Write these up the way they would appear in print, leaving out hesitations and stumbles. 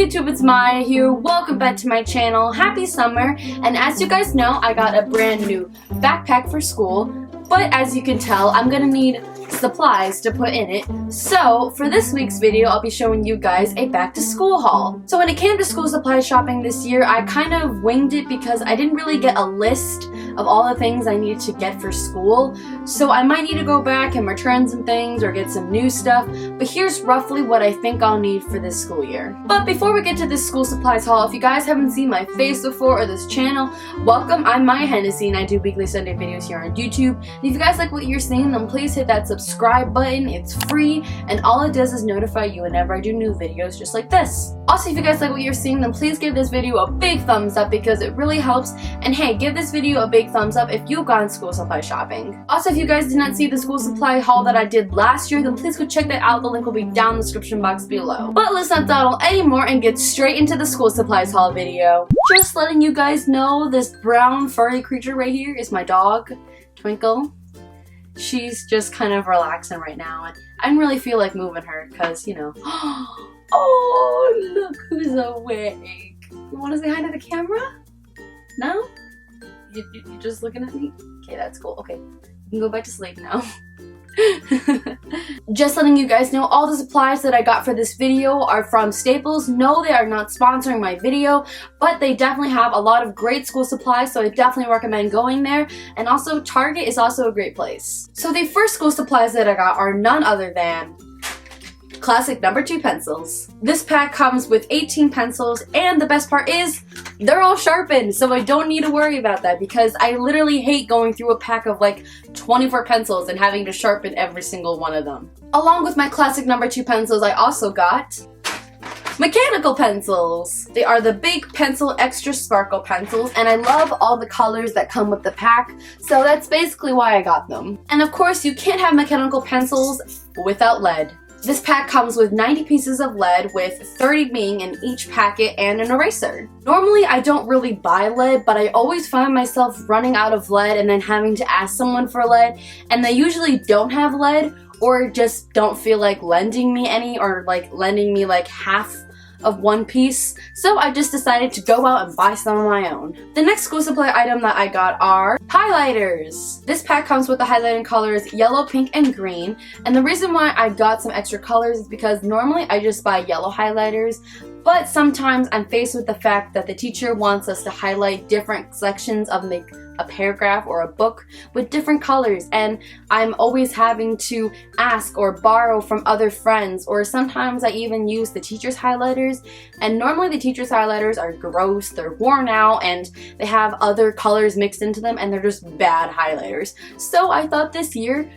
YouTube, it's Maya here. Welcome back to my channel. Happy summer. And as you guys know, I got a brand new backpack for school. But as you can tell, I'm gonna need supplies to put in it. So for this week's video, I'll be showing you guys a back to school haul. So when it came to school supply shopping this year, I kind of winged it because I didn't really get a list of all the things I needed to get for school. So I might need to go back and return some things or get some new stuff. But here's roughly what I think I'll need for this school year. But before we get to this school supplies haul, if you guys haven't seen my face before or this channel, welcome. I'm MayaHennessey and I do weekly Sunday videos here on YouTube. And if you guys like what you're seeing, then please hit that subscribe button. It's free and all it does is notify you whenever I do new videos just like this. Also, if you guys like what you're seeing, then please give this video a big thumbs up because it really helps. And hey, give this video a big thumbs up if you've gone school supply shopping. Also, if you guys did not see the school supply haul that I did last year, then please go check that out. The link will be down in the description box below. But let's not dawdle anymore and get straight into the school supplies haul video. Just letting you guys know, this brown furry creature right here is my dog, Twinkle. She's just kind of relaxing right now, and I didn't really feel like moving her because, you know. Oh, look who's awake. You want to say hi to the camera? No? You're just looking at me? Okay, that's cool. Okay, you can go back to sleep now. Just letting you guys know, all the supplies that I got for this video are from Staples. No, they are not sponsoring my video, but they definitely have a lot of great school supplies, so I definitely recommend going there. And also, Target is also a great place. So the first school supplies that I got are none other than classic number 2 pencils. This pack comes with 18 pencils, and the best part is they're all sharpened, so I don't need to worry about that because I literally hate going through a pack of like 24 pencils and having to sharpen every single one of them. Along with my classic number 2 pencils, I also got mechanical pencils. They are the Big Pencil Extra Sparkle pencils, and I love all the colors that come with the pack, so that's basically why I got them. And of course, you can't have mechanical pencils without lead. This pack comes with 90 pieces of lead, with 30 being in each packet, and an eraser. Normally, I don't really buy lead, but I always find myself running out of lead and then having to ask someone for lead, and they usually don't have lead or just don't feel like lending me any, or like lending me like half of one piece, so I just decided to go out and buy some of my own. The next school supply item that I got are highlighters. This pack comes with the highlighting colors yellow, pink, and green, and the reason why I got some extra colors is because normally I just buy yellow highlighters, but sometimes I'm faced with the fact that the teacher wants us to highlight different sections of a paragraph or a book with different colors, and I'm always having to ask or borrow from other friends, or sometimes I even use the teacher's highlighters, and normally the teacher's highlighters are gross, they're worn out, and they have other colors mixed into them, and they're just bad highlighters. So I thought this year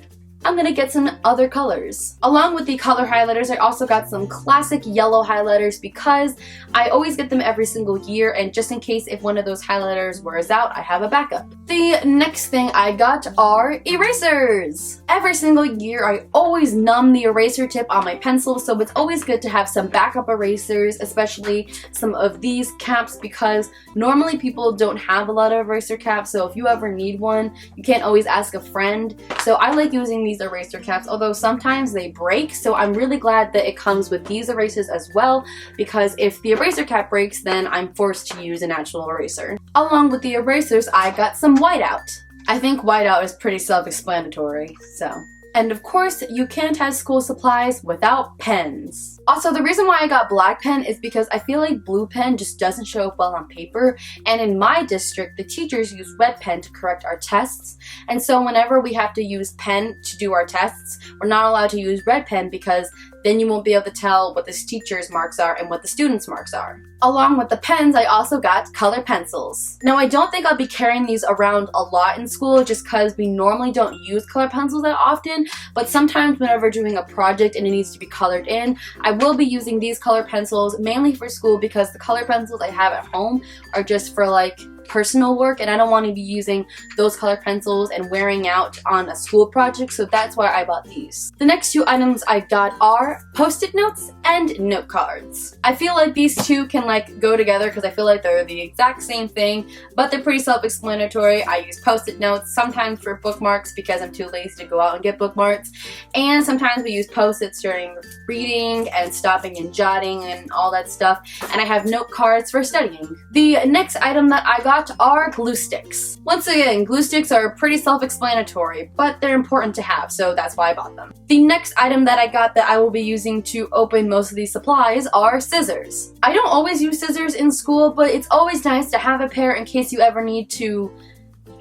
I'm gonna get some other colors. Along with the color highlighters, I also got some classic yellow highlighters because I always get them every single year, and just in case if one of those highlighters wears out, I have a backup. The next thing I got are erasers. Every single year, I always numb the eraser tip on my pencil, so it's always good to have some backup erasers, especially some of these caps, because normally people don't have a lot of eraser caps, so if you ever need one, you can't always ask a friend. So I like using these eraser caps, although sometimes they break, so I'm really glad that it comes with these erasers as well, because if the eraser cap breaks, then I'm forced to use an actual eraser. Along with the erasers, I got some whiteout. I think whiteout is pretty self-explanatory, so. And of course, you can't have school supplies without pens. Also, the reason why I got black pen is because I feel like blue pen just doesn't show up well on paper, and in my district, the teachers use red pen to correct our tests, and so whenever we have to use pen to do our tests, we're not allowed to use red pen because then you won't be able to tell what this teacher's marks are and what the student's marks are. Along with the pens, I also got color pencils. Now, I don't think I'll be carrying these around a lot in school just because we normally don't use color pencils that often, but sometimes whenever doing a project and it needs to be colored in, I will be using these color pencils mainly for school because the color pencils I have at home are just for like personal work, and I don't want to be using those color pencils and wearing out on a school project, so that's why I bought these. The next two items I got are post-it notes and note cards. I feel like these two can like go together because I feel like they're the exact same thing, but they're pretty self-explanatory. I use post-it notes sometimes for bookmarks because I'm too lazy to go out and get bookmarks, and sometimes we use post-its during reading and stopping and jotting and all that stuff, and I have note cards for studying. The next item that I got are glue sticks. Once again, glue sticks are pretty self-explanatory, but they're important to have, so that's why I bought them. The next item that I got that I will be using to open most of these supplies are scissors. I don't always use scissors in school, but it's always nice to have a pair in case you ever need to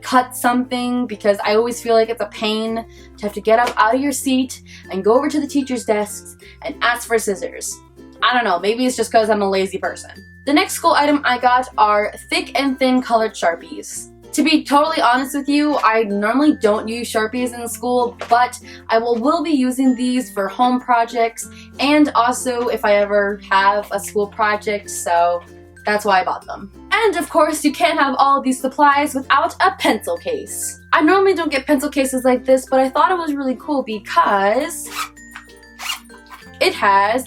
cut something, because I always feel like it's a pain to have to get up out of your seat and go over to the teacher's desks and ask for scissors. I don't know, maybe it's just because I'm a lazy person. The next school item I got are thick and thin colored Sharpies. To be totally honest with you, I normally don't use Sharpies in school, but I will be using these for home projects and also if I ever have a school project, so that's why I bought them. And of course, you can't have all of these supplies without a pencil case. I normally don't get pencil cases like this, but I thought it was really cool because it has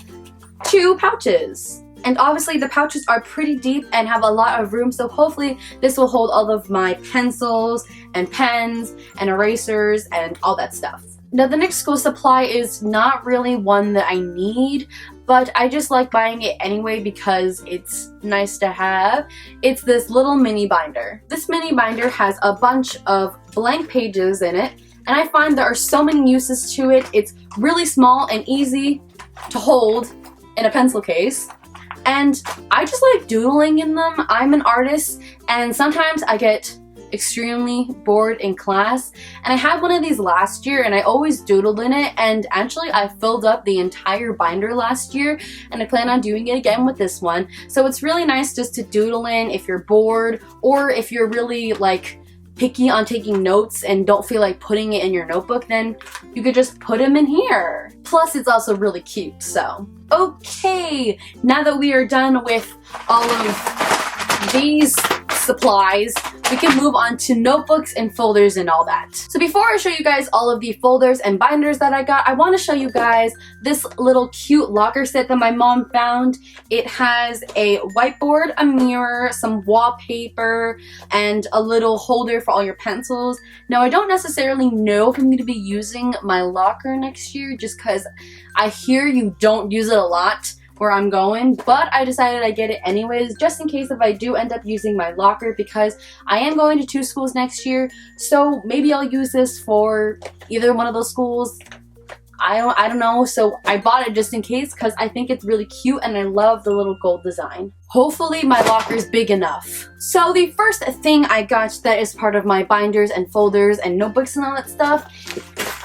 2 pouches. And obviously the pouches are pretty deep and have a lot of room, so hopefully this will hold all of my pencils and pens and erasers and all that stuff. Now the next school supply is not really one that I need, but I just like buying it anyway because it's nice to have. It's this little mini binder. This mini binder has a bunch of blank pages in it, and I find there are so many uses to it. It's really small and easy to hold in a pencil case. And I just like doodling in them. I'm an artist and sometimes I get extremely bored in class, and I had one of these last year and I always doodled in it, and actually I filled up the entire binder last year and I plan on doing it again with this one. So it's really nice just to doodle in if you're bored, or if you're really like picky on taking notes and don't feel like putting it in your notebook, then you could just put them in here. Plus it's also really cute, so. Okay, now that we are done with all of these supplies, we can move on to notebooks and folders and all that. So before I show you guys all of the folders and binders that I got, I want to show you guys this little cute locker set that my mom found. It has a whiteboard, a mirror, some wallpaper, and a little holder for all your pencils. Now I don't necessarily know if I'm going to be using my locker next year just because I hear you don't use it a lot where I'm going, but I decided I'd get it anyways just in case if I do end up using my locker, because I am going to 2 schools next year, so maybe I'll use this for either one of those schools. I don't know, so I bought it just in case because I think it's really cute and I love the little gold design. Hopefully my locker's big enough. So the first thing I got that is part of my binders and folders and notebooks and all that stuff,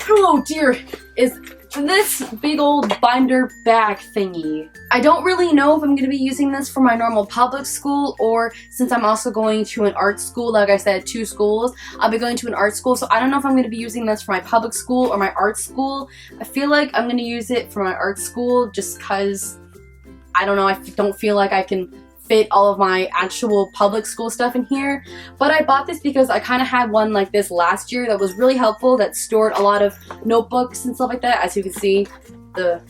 oh dear, is this big old binder bag thingy. I don't really know if I'm going to be using this for my normal public school, or since I'm also going to an art school, like I said, 2 schools, I'll be going to an art school, so I don't know if I'm going to be using this for my public school or my art school. I feel like I'm going to use it for my art school just because, I don't know, I don't feel like I can fit all of my actual public school stuff in here. But I bought this because I kind of had one like this last year that was really helpful, that stored a lot of notebooks and stuff like that. As you can see, the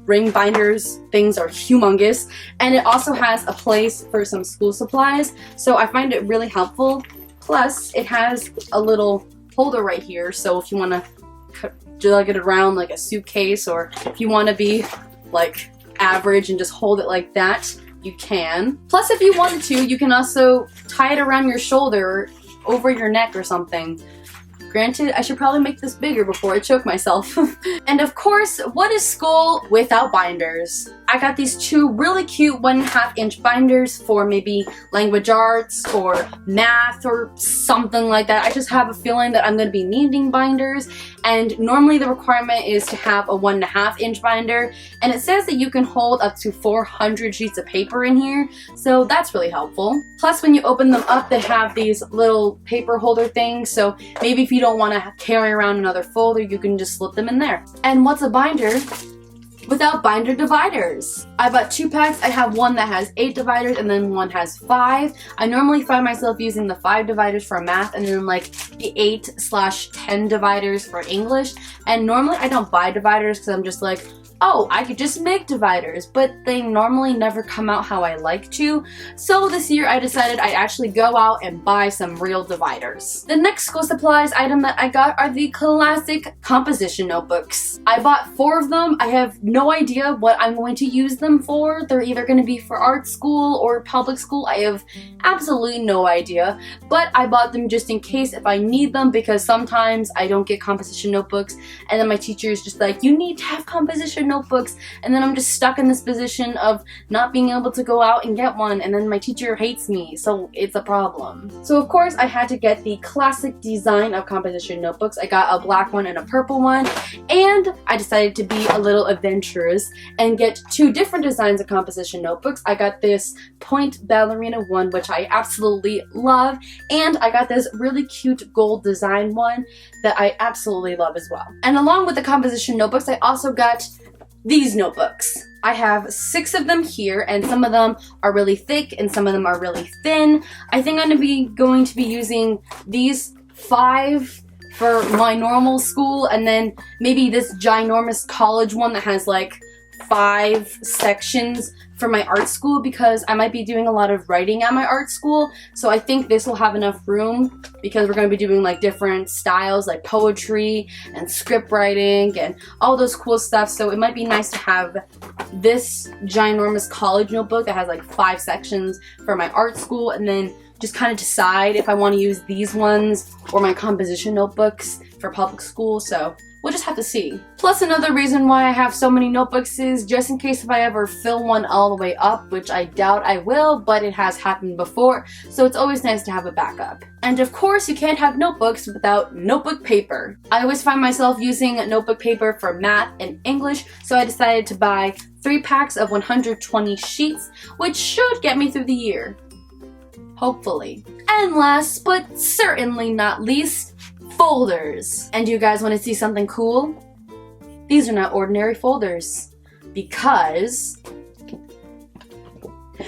ring binders things are humongous, and it also has a place for some school supplies, so I find it really helpful. Plus it has a little holder right here, so if you want to jug it around like a suitcase, or if you want to be like average and just hold it like that, you can. Plus if you wanted to, you can also tie it around your shoulder, over your neck or something. Granted, I should probably make this bigger before I choke myself. And of course, what is school without binders? I got these 2 really cute 1.5 inch binders for maybe language arts or math or something like that. I just have a feeling that I'm going to be needing binders, and normally the requirement is to have a 1.5 inch binder, and it says that you can hold up to 400 sheets of paper in here, so that's really helpful. Plus when you open them up, they have these little paper holder things, so maybe if you don't want to carry around another folder, you can just slip them in there. And what's a binder without binder dividers? I bought 2 packs. I have one that has 8 dividers and then one has 5. I normally find myself using the 5 dividers for math and then like the 8/10 dividers for English. And normally I don't buy dividers because I'm just like, oh, I could just make dividers, but they normally never come out how I like to. So this year I decided I'd actually go out and buy some real dividers. The next school supplies item that I got are the classic composition notebooks. I bought 4 of them. I have no idea what I'm going to use them for. They're either going to be for art school or public school. I have absolutely no idea, but I bought them just in case if I need them, because sometimes I don't get composition notebooks and then my teacher is just like, you need to have composition notebooks, and then I'm just stuck in this position of not being able to go out and get one, and then my teacher hates me, so it's a problem. So of course I had to get the classic design of composition notebooks. I got a black one and a purple one, and I decided to be a little adventurous and get 2 different designs of composition notebooks. I got this point ballerina one, which I absolutely love, and I got this really cute gold design one that I absolutely love as well. And along with the composition notebooks, I also got these notebooks. I have 6 of them here, and some of them are really thick and some of them are really thin. I think I'm going to be using these 5 for my normal school, and then maybe this ginormous college one that has like 5 sections for my art school, because I might be doing a lot of writing at my art school. So I think this will have enough room, because we're going to be doing like different styles like poetry and script writing and all those cool stuff. So it might be nice to have this ginormous college notebook that has like 5 sections for my art school, and then just kind of decide if I want to use these ones or my composition notebooks for public school. So we'll just have to see. Plus, another reason why I have so many notebooks is just in case if I ever fill one all the way up, which I doubt I will, but it has happened before, so it's always nice to have a backup. And of course, you can't have notebooks without notebook paper. I always find myself using notebook paper for math and English, so I decided to buy 3 packs of 120 sheets, which should get me through the year. Hopefully. And last, but certainly not least, folders. And you guys want to see something cool? These are not ordinary folders, because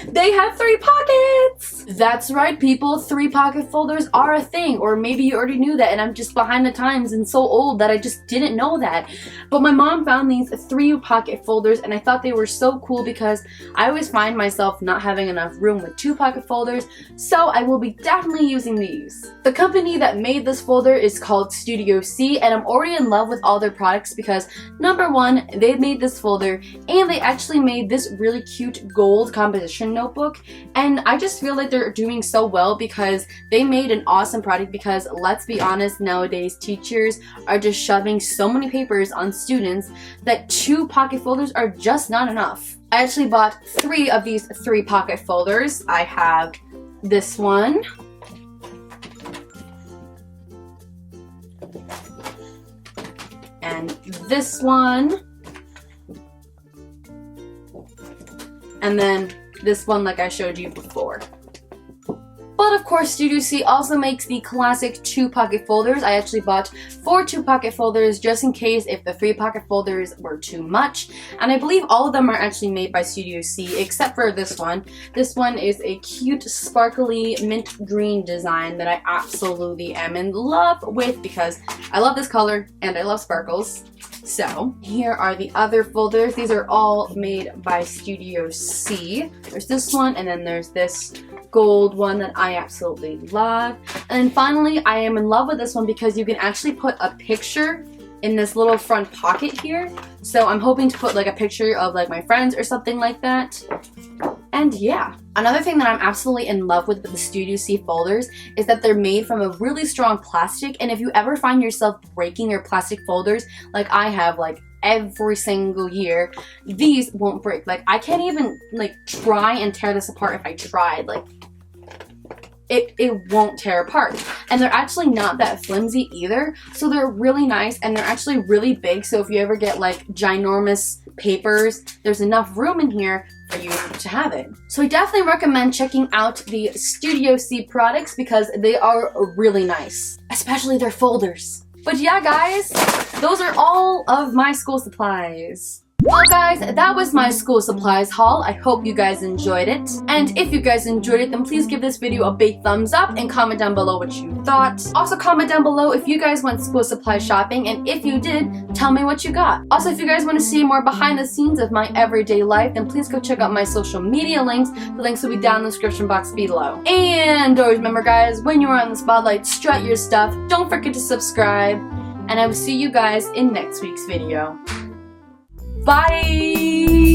they have 3 pockets! That's right, people, 3 pocket folders are a thing, or maybe you already knew that and I'm just behind the times and so old that I just didn't know that. But my mom found these 3 pocket folders and I thought they were so cool, because I always find myself not having enough room with 2 pocket folders, so I will be definitely using these. The company that made this folder is called Studio C, and I'm already in love with all their products because number 1, they made this folder and they actually made this really cute gold composition notebook, and I just feel like they're doing so well because they made an awesome product. Because let's be honest, nowadays teachers are just shoving so many papers on students that 2 pocket folders are just not enough. I actually bought 3 of these 3 pocket folders. I have this one, and this one, and then this one like I showed you before. But of course, Studio C also makes the classic 2 pocket folders. I actually bought 4 2 pocket folders just in case if the 3 pocket folders were too much. And I believe all of them are actually made by Studio C except for this one. This one is a cute, sparkly mint green design that I absolutely am in love with because I love this color and I love sparkles. So here are the other folders. These are all made by Studio C. There's this one, and then there's this gold one that I absolutely love. And then finally, I am in love with this one because you can actually put a picture in this little front pocket here. So I'm hoping to put like a picture of like my friends or something like that. And yeah, another thing that I'm absolutely in love with the Studio C folders is that they're made from a really strong plastic, and if you ever find yourself breaking your plastic folders like I have like every single year, these won't break. Like I can't even like try and tear this apart if I tried. Like it won't tear apart. And they're actually not that flimsy either, so they're really nice and they're actually really big, so if you ever get like ginormous papers, there's enough room in here for you to have it. So I definitely recommend checking out the Studio C products because they are really nice, especially their folders. But yeah guys, those are all of my school supplies. Well guys, that was my school supplies haul. I hope you guys enjoyed it. And if you guys enjoyed it, then please give this video a big thumbs up and comment down below what you thought. Also comment down below if you guys went school supply shopping, and if you did, tell me what you got. Also, if you guys want to see more behind the scenes of my everyday life, then please go check out my social media links. The links will be down in the description box below. And always remember guys, when you're on the spotlight, strut your stuff. Don't forget to subscribe. And I will see you guys in next week's video. Bye!